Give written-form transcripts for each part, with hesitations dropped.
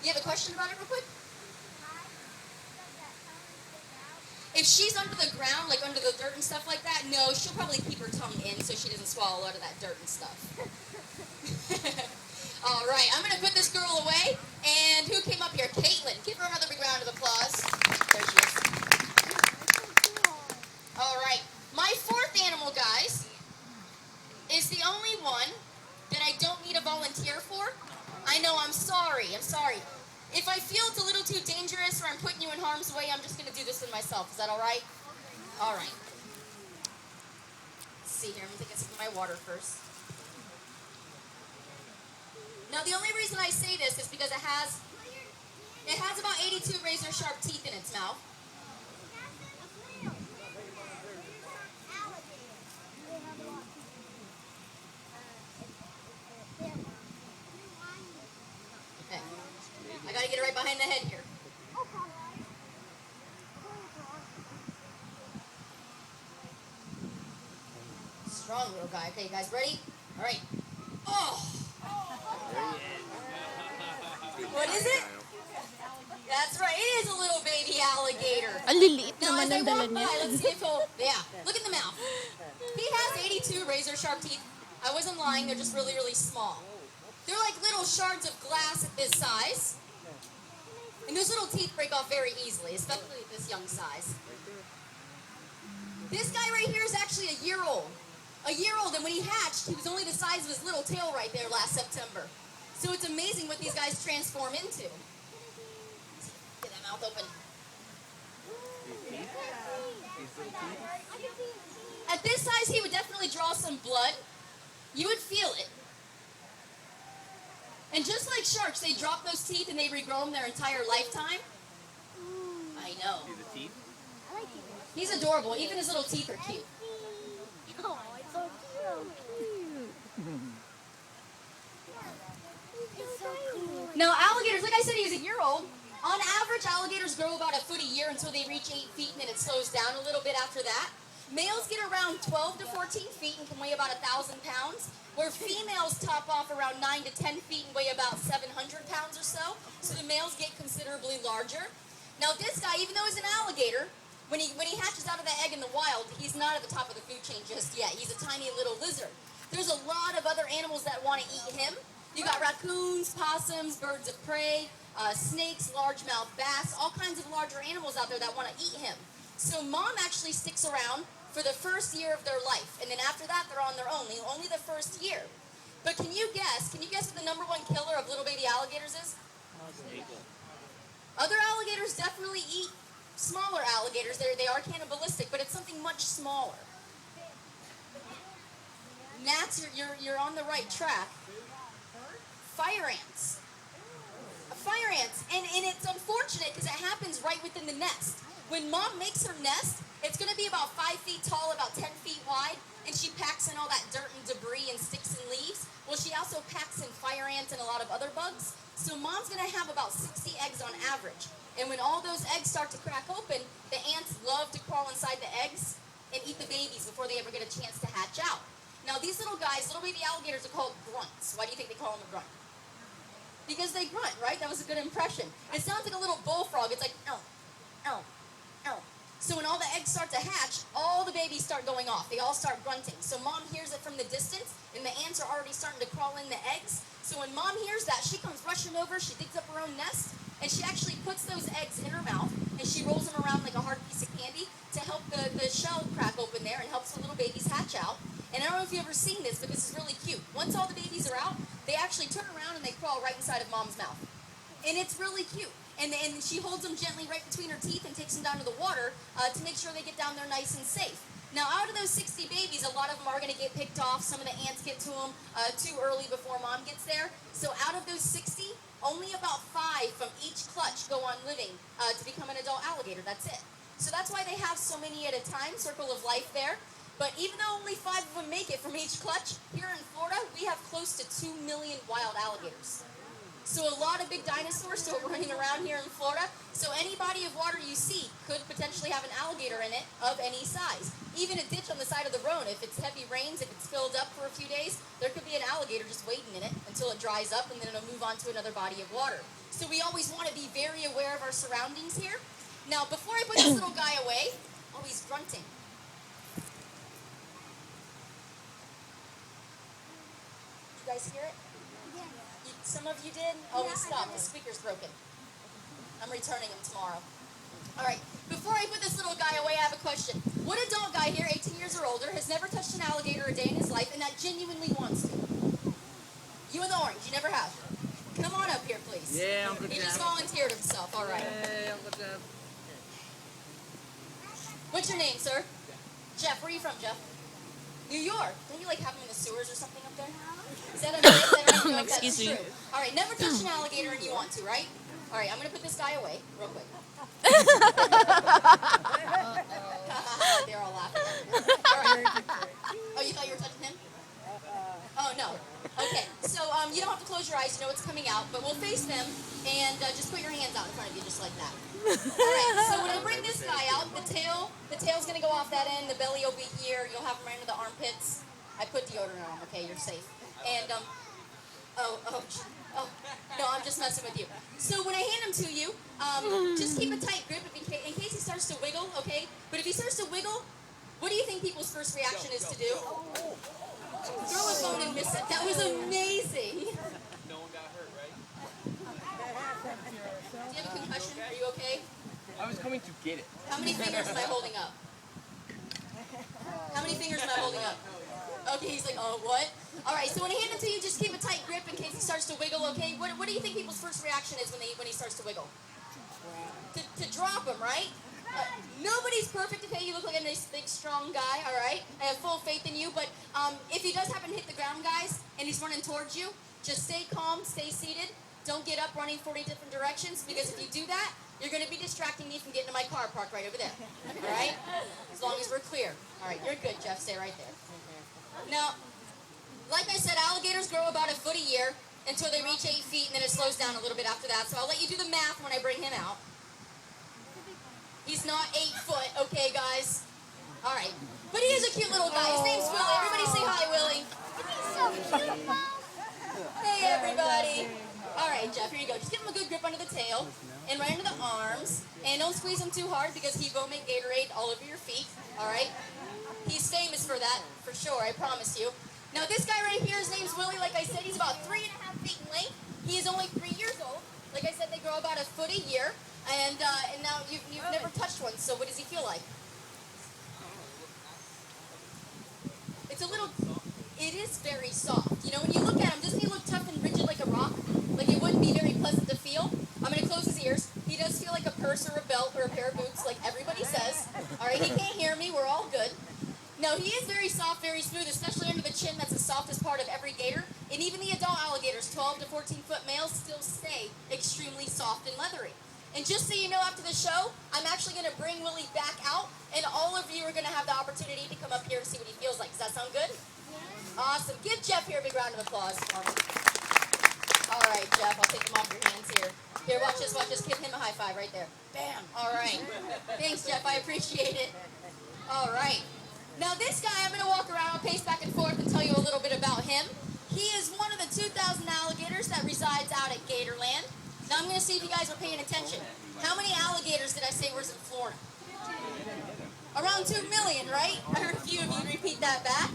You have a question about it real quick? If she's under the ground, like under the dirt and stuff like that, no, she'll probably keep her tongue in so she doesn't swallow a lot of that dirt and stuff. All right, I'm going to put this girl away. And who came up here? Caitlin. Give her another big round of applause. There she is. All right. My fourth animal, guys, is the only one that I don't need a volunteer for. I know, I'm sorry. If I feel it's a little too dangerous or I'm putting you in harm's way, I'm just going to do this one myself. Is that all right? All right. Let's see here. I'm going to take a sip of my water first. Now, the only reason I say this is because it has about 82 razor-sharp teeth in its mouth. Okay. I got to get it right behind the head here. Strong little guy. Okay, you guys ready? All right. Oh! What is it? That's right. It is a little baby alligator. Ang liliit Now, naman as I ang dala walk niya. by, let's see if he'll... Yeah, look at the mouth. He has 82 razor-sharp teeth. I wasn't lying. They're just really, really small. They're like little shards of glass at this size. And those little teeth break off very easily, especially at this young size. This guy right here is actually a year old. A year old, and when he hatched, he was only the size of his little tail right there last September. So it's amazing what these guys transform into. Get that mouth open. At this size, he would definitely draw some blood. You would feel it. And just like sharks, they drop those teeth and they regrow them their entire lifetime. I know. See the teeth? He's adorable. Even his little teeth are cute. Oh, it's so cute. Now, alligators, like I said, he's a year old. On average, alligators grow about a foot a year until they reach 8 feet, and then it slows down a little bit after that. Males get around 12 to 14 feet and can weigh about 1,000 pounds, where females top off around 9 to 10 feet and weigh about 700 pounds or so. So the males get considerably larger. Now, this guy, even though he's an alligator, when he hatches out of the egg in the wild, he's not at the top of the food chain just yet. He's a tiny little lizard. There's a lot of other animals that want to eat him. You got raccoons, possums, birds of prey, snakes, largemouth bass, all kinds of larger animals out there that want to eat him. So mom actually sticks around for the first year of their life, and then after that they're on their own, only the first year. But can you guess what the number one killer of little baby alligators is? Other alligators definitely eat smaller alligators. They are cannibalistic, but it's something much smaller. Gnats, you're on the right track. Fire ants. Fire ants, and it's unfortunate because it happens right within the nest. When mom makes her nest, it's going to be about 5 feet tall, about 10 feet wide, and she packs in all that dirt and debris and sticks and leaves. Well, she also packs in fire ants and a lot of other bugs. So mom's going to have about 60 eggs on average. And when all those eggs start to crack open, the ants love to crawl inside the eggs and eat the babies before they ever get a chance to hatch out. Now, these little guys, little baby alligators, are called grunts. Why do you think they call them a grunt? Because they grunt, right? That was a good impression. It sounds like a little bullfrog. It's like, ow, ow, ow. So when all the eggs start to hatch, all the babies start going off. They all start grunting. So mom hears it from the distance, and the ants are already starting to crawl in the eggs. So when mom hears that, she comes rushing over, she digs up her own nest, and she actually puts those eggs in her mouth, and she rolls them around like a hard piece of candy to help the shell crack open there and helps the little babies hatch out. And I don't know if you've ever seen this, but this is really cute. Once all the babies are out, they actually turn around and they crawl right inside of mom's mouth. And it's really cute. And she holds them gently right between her teeth and takes them down to the water to make sure they get down there nice and safe. Now, out of those 60 babies, a lot of them are going to get picked off. Some of the ants get to them too early before mom gets there. So out of those 60, only about 5 from each clutch go on living to become an adult alligator. That's it. So that's why they have so many at a time, circle of life there. But even though only 5 of them make it from each clutch, here in Florida, we have close to 2 million wild alligators. So a lot of big dinosaurs still running around here in Florida. So any body of water you see could potentially have an alligator in it of any size. Even a ditch on the side of the road, if it's heavy rains, if it's filled up for a few days, there could be an alligator just waiting in it until it dries up, and then it'll move on to another body of water. So we always want to be very aware of our surroundings here. Now, before I put this little guy away, oh, he's grunting. Did you guys hear it? Some of you did? Oh, he stopped. The speaker's broken. I'm returning him tomorrow. All right. Before I put this little guy away, I have a question. What adult guy here, 18 years or older, has never touched an alligator a day in his life and that genuinely wants to? You in the orange. You never have. Come on up here, please. Yeah, Uncle He Jeff. just volunteered himself. All right. Hey, Uncle Jeff. What's your name, sir? Jeff. Where are you from, Jeff? New York. Don't you like have them in the sewers or something up there? Is that a myth? I don't know if that's Excuse me. true. All right. Never touched an alligator and you want to, right? All right. I'm going to put this guy away real quick. They're all laughing. All right. Oh, you thought you were touching him? Oh, no. Okay. So you don't have to close your eyes. You know what's coming out. But we'll face them and just put your hands out in front of you just like that. All right. So when I bring this guy out, the tail's going to go off that end. The belly will be here. You'll have him right into the armpits. I put deodorant on him. Okay, you're safe. And, no, I'm just messing with you. So when I hand him to you, just keep a tight grip in case he starts to wiggle, okay? But if he starts to wiggle, what do you think people's first reaction is to do? Throw a phone and miss it. That was amazing. No one got hurt, right? Do you have a concussion? Are you okay? I was coming to get it. How many fingers am I holding up? How many fingers am I holding up? Okay, he's like, oh, what? All right, so when I hand him to you, just keep a tight grip in case he starts to wiggle, okay? What do you think people's first reaction is when he starts to wiggle? To drop him, right? Nobody's perfect, okay? You look like a nice, big, strong guy, all right? I have full faith in you, but if he does happen to hit the ground, guys, and he's running towards you, just stay calm, stay seated. Don't get up running 40 different directions, because if you do that, you're going to be distracting me from getting to my car parked right over there, all right? As long as we're clear. All right, you're good, Jeff. Stay right there. Now, like I said, alligators grow about a foot a year until they reach 8 feet, and then it slows down a little bit after that. So I'll let you do the math when I bring him out. He's not 8 foot, okay, guys? All right. But he is a cute little guy. His name's Willie. Everybody say hi, Willie. He's so cute, Mom. Hey, everybody. All right, Jeff, here you go. Just give him a good grip under the tail and right under the arms. And don't squeeze him too hard because he will make Gatorade all over your feet, all right? He's famous for that, for sure, I promise you. Now, this guy right here, his name's Willie. Like I said, he's about 3.5 feet in length. He is only 3 years old. Like I said, they grow about a foot a year. And now you've never touched one, so what does he feel like? It's a little, it is very soft. You know, when you look at him, doesn't he look tough and rigid like a rock? Like it wouldn't be very pleasant to feel? I'm going to close his ears. He does feel like a purse or a belt or a pair of boots, like everybody says. All right, he can't hear me. We're all good. No, he is very soft, very smooth, especially under the chin. That's the softest part of every gator. And even the adult alligators, 12 to 14-foot males, still stay extremely soft and leathery. And just so you know, after the show, I'm actually going to bring Willie back out, and all of you are going to have the opportunity to come up here and see what he feels like. Does that sound good? Awesome. Give Jeff here a big round of applause for me. All right, Jeff, I'll take him off your hands here. Here, watch this, watch this. Give him a high five right there. Bam. All right. Thanks, Jeff. I appreciate it. All right. Now, this guy, I'm going to walk around, I'll pace back and forth and tell you a little bit about him. He is one of the 2,000 alligators that resides out at Gatorland. Now, I'm going to see if you guys are paying attention. How many alligators did I say was in Florida? Around 2 million, right? I heard a few of you repeat that back.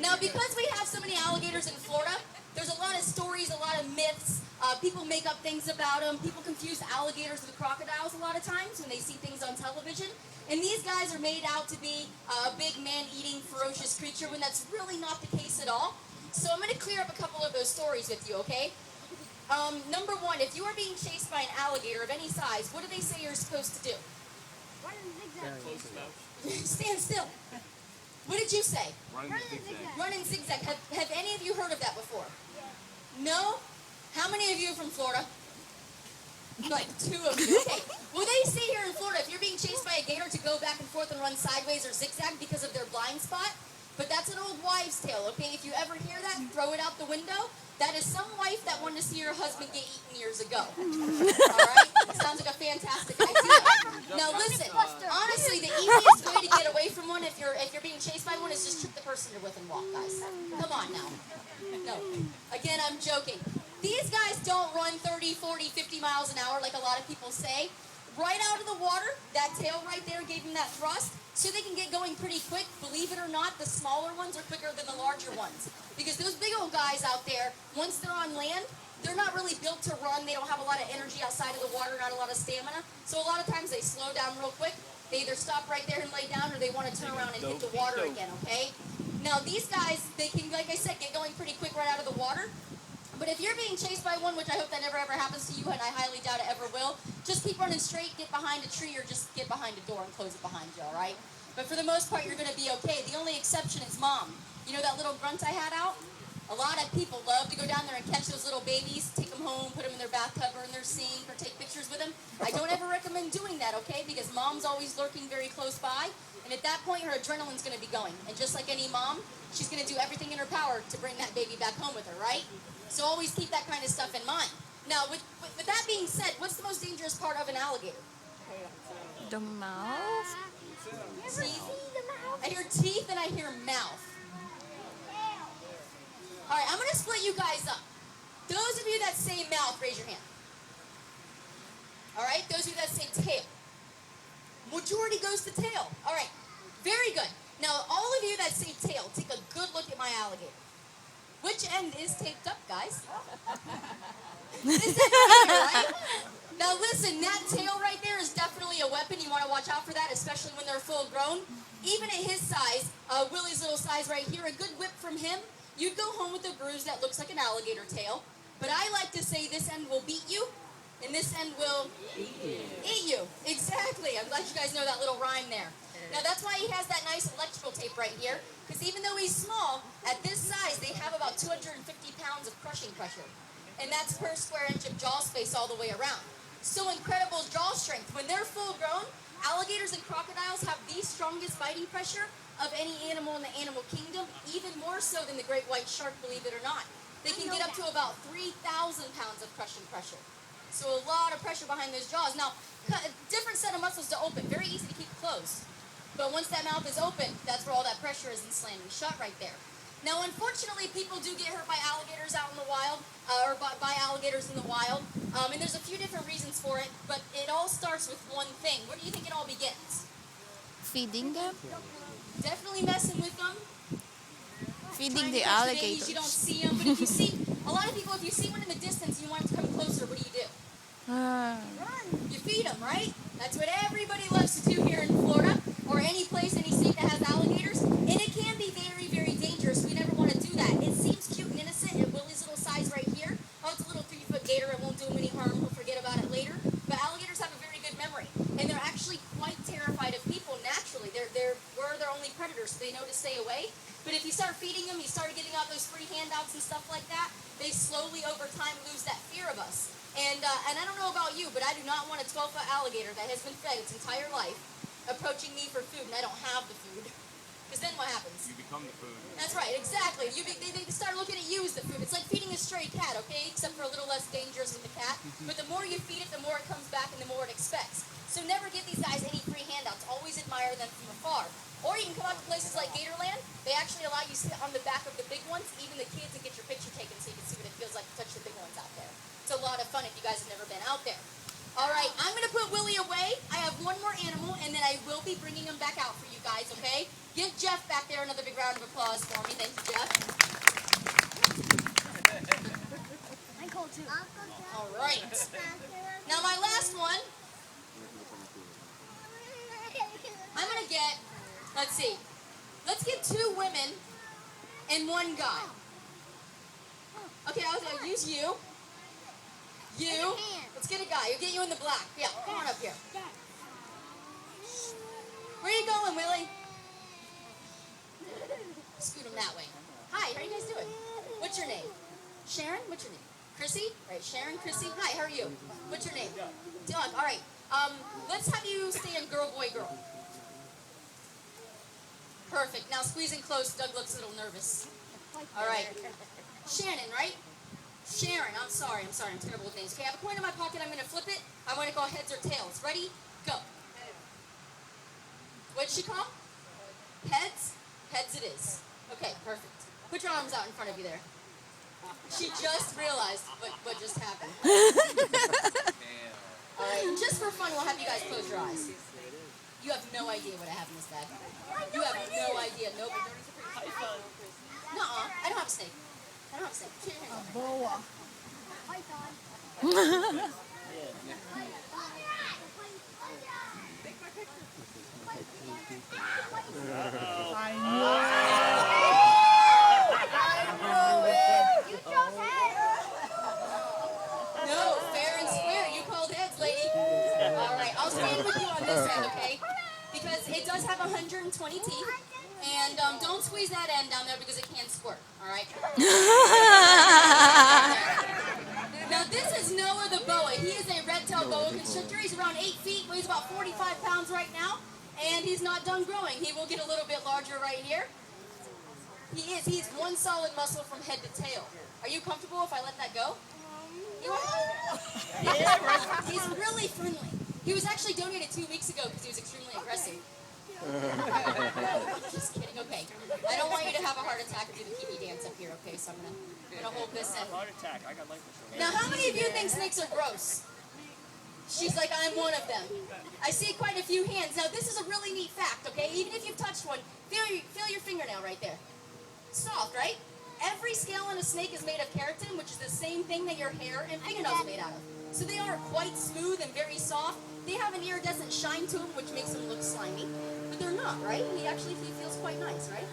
Now, because we have so many alligators in Florida, there's a lot of stories, a lot of myths. People make up things about them. People confuse alligators with crocodiles a lot of times when they see things on television. And these guys are made out to be a big man-eating, ferocious creature when that's really not the case at all. So I'm going to clear up a couple of those stories with you, okay? Number one, if you are being chased by an alligator of any size, what do they say you're supposed to do? Run in zigzag. Stand still. What did you say? Run in zigzag. Run in zigzag. Have any of you heard of that before? No? How many of you are from Florida? Like 2 of you. Okay. Well, they say here in Florida, if you're being chased by a gator, to go back and forth and run sideways or zigzag because of their blind spot. But that's an old wives' tale, okay? If you ever hear that, throw it out the window. That is some wife that wanted to see her husband get eaten years ago. All right? Sounds like a fantastic idea. Now listen, honestly, the easiest way to get away from one if you're being chased by one is just trip the person you're with and walk, guys. Come on now. No. Again, I'm joking. These guys don't run 30, 40, 50 miles an hour like a lot of people say. Right out of the water, that tail right there gave them that thrust, so they can get going pretty quick. Believe it or not, the smaller ones are quicker than the larger ones. Because those big old guys out there, once they're on land, they're not really built to run. They don't have a lot of energy outside of the water, not a lot of stamina. So a lot of times they slow down real quick. They either stop right there and lay down, or they want to turn around and hit the water again, okay? Now these guys, they can, like I said, get going pretty quick right out of the water. But if you're being chased by one, which I hope that never ever happens to you, and I highly doubt it ever will, just keep running straight, get behind a tree, or just get behind a door and close it behind you, all right? But for the most part, you're going to be okay. The only exception is Mom. You know that little grunt I had out? A lot of people love to go down there and catch those little babies, take them home, put them in their bathtub or in their sink, or take pictures with them. I don't ever recommend doing that, okay? Because Mom's always lurking very close by, and at that point, her adrenaline's going to be going. And just like any mom, she's going to do everything in her power to bring that baby back home with her, right? So always keep that kind of stuff in mind. Now, with that being said, what's the most dangerous part of an alligator? The mouth? Teeth. I hear teeth and I hear mouth. All right, I'm going to split you guys up. Those of you that say mouth, raise your hand. All right, those of you that say tail. Majority goes to tail. All right, very good. Now, all of you that say tail, take a good look at my alligator. Which end is taped up, guys? This is right here, right? Now listen, that tail right there is definitely a weapon. You want to watch out for that, especially when they're full grown. Even at his size, Willie's little size right here, a good whip from him, you'd go home with a bruise that looks like an alligator tail. But I like to say this end will beat you, and this end will eat you. Exactly. I'm glad you guys know that little rhyme there. Now that's why he has that nice electrical tape right here, because even though he's small, at this size they have about 250 pounds of crushing pressure. And that's per square inch of jaw space all the way around. So incredible jaw strength. When they're full grown, alligators and crocodiles have the strongest biting pressure of any animal in the animal kingdom, even more so than the great white shark, believe it or not. They can get up to about 3,000 pounds of crushing pressure. So a lot of pressure behind those jaws. Now, a different set of muscles to open, very easy to keep closed. But once that mouth is open, that's where all that pressure is and slamming shut right there. Now, unfortunately, people do get hurt by alligators out in the wild, or by alligators in the wild. And there's a few different reasons for it, but it all starts with one thing. Where do you think it all begins? Feeding them? Definitely messing with them. Feeding Trying to the catch babies, alligators. you don't see them, but if you see, a lot of people, if you see one in the distance and you want it to come closer, what do? You feed them, right? That's what everybody loves to do here in Florida, or any place, any state that has alligators. And it can be very, very dangerous. We never want to do that. It seems cute and innocent at Willie's little size right here. Oh, it's a little 3-foot gator. It won't do him any harm. He'll forget about it later. But alligators have a very good memory. And they're actually quite terrified of people naturally. We're their only predators, so they know to stay away. But if you start feeding them, you start giving out those free handouts and stuff like that, they slowly over time lose that fear of us. And I don't know about you, but I do not want a 12-foot alligator that has been fed its entire life approaching me for food, and I don't have the food. Because then what happens? You become the food. That's right, exactly. They start looking at you as the food. It's like feeding a stray cat, okay? Except for a little less dangerous with the cat. But the more you feed it, the more it comes back and the more it expects. So never give these guys any free handouts. Always admire them from afar. Or you can come out to places like Gatorland. They actually allow you to sit on the back of the big ones, even the kids, and get your picture taken so you can see what it feels like to touch the big ones out there. It's a lot of fun if you guys have never been out there. All right, I'm going to put Willie away. I have one more animal, and then I will be bringing him back out for you guys, okay? Give Jeff back there another big round of applause for me. Thank you, Jeff. I'm cold too. All right. Now, my last one, I'm going to get, let's see, let's get 2 women and 1 guy. Okay, I'll use you. You. Let's get a guy. You'll get you in the black. Yeah, come on up here. Where are you going, Willie? Scoot him that way. Hi, how are you guys doing? What's your name? Sharon? What's your name? Chrissy? All right, Sharon, Chrissy. Hi, how are you? What's your name? Doug. All right. Let's have you stand girl, boy, girl. Perfect. Now squeeze in close. Doug looks a little nervous. All right. Shannon, right? Sharon, I'm sorry, I'm terrible with names. Okay, I have a coin in my pocket, I'm going to flip it. I want to go heads or tails. Ready? Go. What'd she call? Heads? Heads it is. Okay, perfect. Put your arms out in front of you there. She just realized what just happened. All right, just for fun, we'll have you guys close your eyes. You have no idea what I have in this bag. You have no idea. Nope. Nuh-uh. I don't have a snake. I don't have a snake. Put your hands up. Boa. I know it. You chose heads. No, fair and square. You called heads, lady. All right, I'll stand with you on this end, okay? Because it does have 120 teeth. And don't squeeze that end down there because it can squirt, all right? Now, this is Noah the boa. He is a red-tailed boa constrictor. He's around 8 feet, weighs about 45 pounds right now, and he's not done growing. He will get a little bit larger right here. He is. He's one solid muscle from head to tail. Are you comfortable if I let that go? You are? He's really friendly. He was actually donated 2 weeks ago because he was extremely aggressive. Just kidding. Okay. I don't want you to have a heart attack and do the pee-pee dance up here, okay? So I'm gonna hold this in. Heart attack. I got life insurance. Now, how many of you think snakes are gross? She's like, I'm one of them. I see quite a few hands. Now, this is a really neat fact, okay? Even if you've touched one, feel your fingernail right there. Soft, right? Every scale on a snake is made of keratin, which is the same thing that your hair and fingernails are made out of. So they are quite smooth and very soft. They have an iridescent shine to them, which makes them look slimy. But they're not, right? He feels quite nice, right?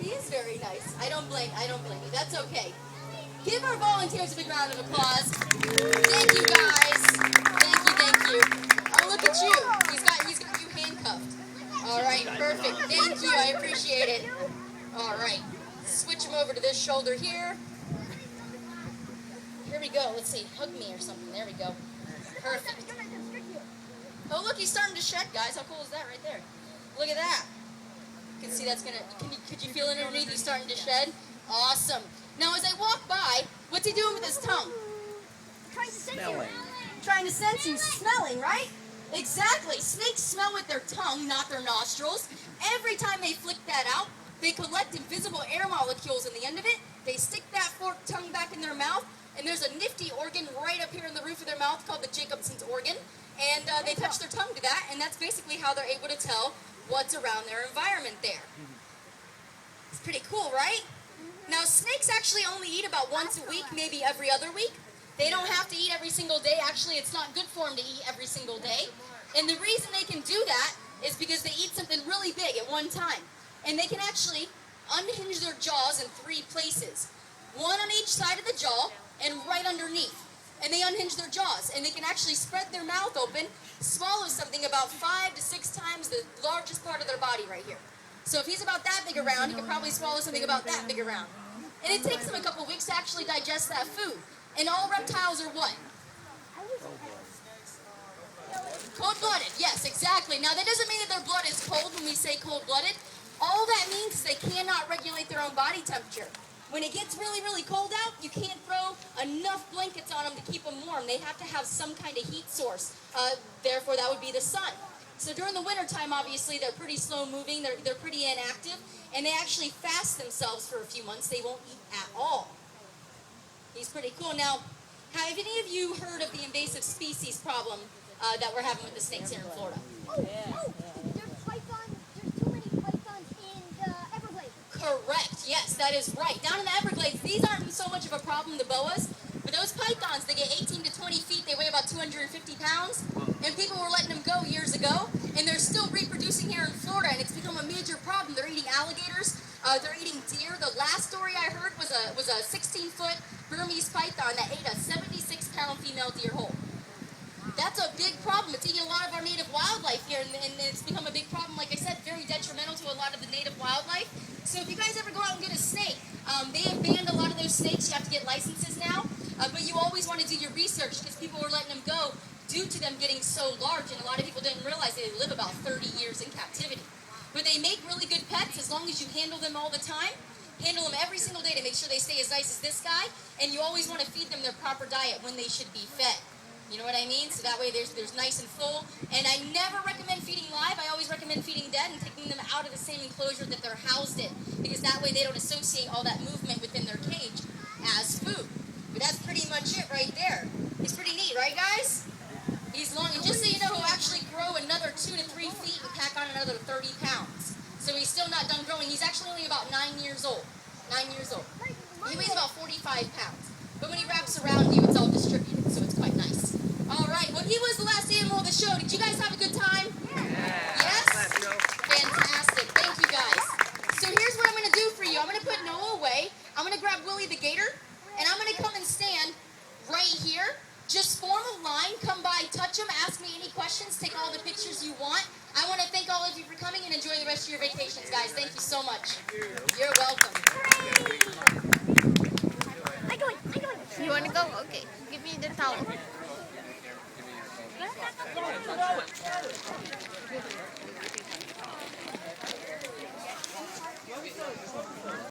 He is very nice. I don't blame you. That's okay. Give our volunteers a big round of applause. Thank you, guys. Thank you. Oh, look at you. He's got you handcuffed. All right, perfect. Thank you. I appreciate it. All right. Switch him over to this shoulder here. Here we go. Let's see. Hug me or something. There we go. Perfect. Oh, look, he's starting to shed, guys. How cool is that right there? Look at that. You can see that's going to... Could you feel it underneath? He's starting to shed. Awesome. Now, as I walk by, what's he doing with his tongue? Trying to sense you. Trying to sense you. Smelling, right? Exactly. Snakes smell with their tongue, not their nostrils. Every time they flick that out, they collect invisible air molecules in the end of it. They stick that forked tongue back in their mouth, and there's a nifty organ right up here in the roof of their mouth called the Jacobson's organ. And they touch their tongue to that, and that's basically how they're able to tell what's around their environment there. It's pretty cool, right? Now, snakes actually only eat about once a week, maybe every other week. They don't have to eat every single day. Actually, it's not good for them to eat every single day. And the reason they can do that is because they eat something really big at one time. And they can actually unhinge their jaws in 3 places. One on each side of the jaw and right underneath. And they unhinge their jaws, and they can actually spread their mouth open, swallow something about 5 to 6 times the largest part of their body right here. So if he's about that big around, he can probably swallow something about that big around. And it takes them a couple weeks to actually digest that food. And all reptiles are what? Cold-blooded, yes, exactly. Now that doesn't mean that their blood is cold when we say cold-blooded. All that means is they cannot regulate their own body temperature. When it gets really, really cold out, you can't throw enough blankets on them to keep them warm. They have to have some kind of heat source. Therefore, that would be the sun. So during the wintertime, obviously, they're pretty slow-moving. They're pretty inactive. And they actually fast themselves for a few months. They won't eat at all. He's pretty cool. Now, have any of you heard of the invasive species problem that we're having with the snakes here in Florida? There's pythons. There's too many pythons in the Everglades. Correct. Yes, that is right. Down in the Everglades, these aren't so much of a problem, the boas, but those pythons, they get 18 to 20 feet, they weigh about 250 pounds, and people were letting them go years ago, and they're still reproducing here in Florida, and it's become a major problem. They're eating alligators, they're eating deer. The last story I heard was a 16-foot Burmese python that ate a 76-pound female deer whole. That's a big problem. It's eating a lot of our native wildlife here, and it's become a big problem, like I said, very detrimental to a lot of the native wildlife. So if you guys ever go out and get a snake, they have banned a lot of those snakes. You have to get licenses now, but you always want to do your research because people were letting them go due to them getting so large, and a lot of people didn't realize they live about 30 years in captivity. But they make really good pets as long as you handle them all the time. Handle them every single day to make sure they stay as nice as this guy, and you always want to feed them their proper diet when they should be fed. You know what I mean? So that way there's nice and full. And I never recommend feeding live. I always recommend feeding dead and taking them out of the same enclosure that they're housed in, because that way they don't associate all that movement within their cage as food. But that's pretty much it right there. He's pretty neat, right guys? He's long, and just so you know, he'll actually grow another 2 to 3 feet and pack on another 30 pounds. So he's still not done growing. He's actually only about 9 years old. 9 years old. He weighs about 45 pounds. But when he wraps around you, it's all distributed, so it's quite nice. All right, well, he was the last animal of the show. Did you guys have a good time? Yes? Fantastic. Thank you, guys. So here's what I'm going to do for you. I'm going to put Noah away. I'm going to grab Willie the gator, and I'm going to come and stand right here. Just form a line, come by, touch him, ask me any questions, take all the pictures you want. I want to thank all of you for coming and enjoy the rest of your vacations, guys. Thank you so much. You're welcome. I go in. You wanna go? Okay. Give me the towel.